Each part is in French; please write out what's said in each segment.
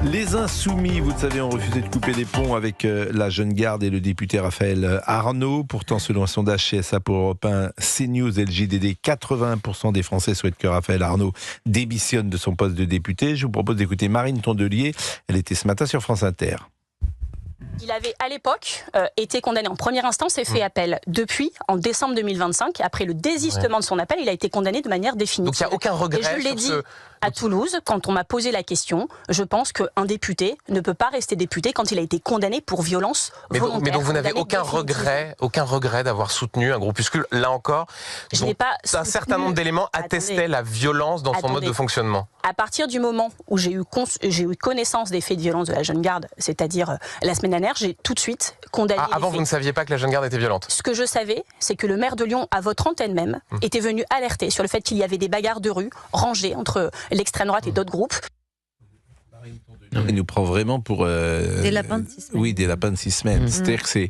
Les Insoumis, vous le savez, ont refusé de couper les ponts avec la Jeune Garde et le député Raphaël Arnaud. Pourtant, selon un sondage CSA pour Europe 1, CNews et le JDD, 81% des Français souhaitent que Raphaël Arnaud démissionne de son poste de député. Je vous propose d'écouter Marine Tondelier. Elle était ce matin sur France Inter. Il avait à l'époque été condamné en première instance et fait appel. Depuis, en décembre 2025, après le désistement de son appel, il a été condamné de manière définitive. Donc il n'y a aucun regret. Et je l'ai dit à Toulouse, quand on m'a posé la question, je pense qu'un député ne peut pas rester député quand il a été condamné pour violence volontaire. Mais donc vous n'avez aucun regret d'avoir soutenu un groupuscule. Là encore, un certain nombre d'éléments attestaient la violence dans son mode de fonctionnement. À partir du moment où j'ai eu connaissance des faits de violence de la Jeune Garde, c'est-à-dire la semaine dernière, j'ai tout de suite condamné les avant, faits. vous ne saviez pas que la Jeune Garde était violente? Ce que je savais, c'est que le maire de Lyon, à votre antenne même, était venu alerter sur le fait qu'il y avait des bagarres de rue rangées entre l'extrême droite et d'autres groupes. Elle nous prend vraiment pour... des lapins de 6 semaines. Oui, des lapins de 6 semaines. C'est-à-dire que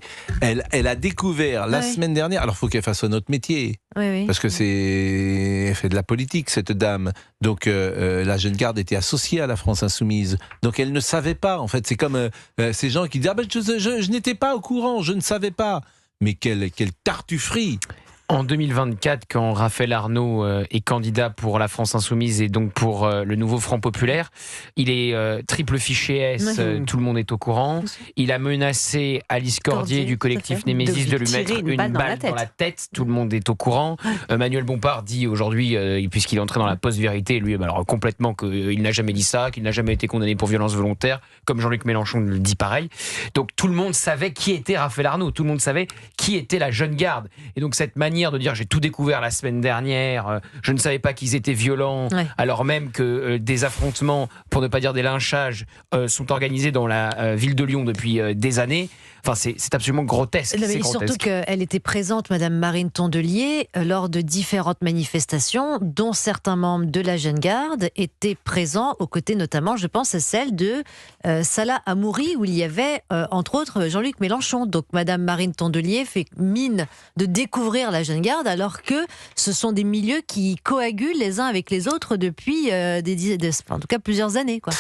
elle a découvert la semaine dernière... Alors, il faut qu'elle fasse un autre métier. Oui. Parce que elle fait de la politique, cette dame. Donc, la Jeune Garde était associée à la France Insoumise. Donc, elle ne savait pas. En fait, c'est comme ces gens qui disent « Ah ben, je n'étais pas au courant, je ne savais pas. » Mais quelle tartufferie! En 2024, quand Raphaël Arnaud est candidat pour la France Insoumise et donc pour le nouveau Front Populaire, il est triple fiché S, tout le monde est au courant. Il a menacé Alice Cordier du collectif Némésis de lui mettre une balle dans la tête, tout le monde est au courant. Manuel Bompard dit aujourd'hui, puisqu'il est entré dans la post-vérité, lui, alors complètement qu'il n'a jamais dit ça, qu'il n'a jamais été condamné pour violence volontaire, comme Jean-Luc Mélenchon le dit pareil. Donc tout le monde savait qui était Raphaël Arnaud, tout le monde savait qui était la Jeune Garde. Et donc cette manière de dire j'ai tout découvert la semaine dernière, je ne savais pas qu'ils étaient violents, alors même que des affrontements, pour ne pas dire des lynchages, sont organisés dans la ville de Lyon depuis des années. Enfin, c'est absolument grotesque. Non, mais surtout qu'elle était présente, Madame Marine Tondelier, lors de différentes manifestations, dont certains membres de la Jeune Garde étaient présents, aux côtés notamment, je pense, à celle de Salah Hamouri, où il y avait, entre autres, Jean-Luc Mélenchon. Donc, Madame Marine Tondelier fait mine de découvrir la Jeune Garde, alors que ce sont des milieux qui coagulent les uns avec les autres depuis en tout cas plusieurs années, quoi.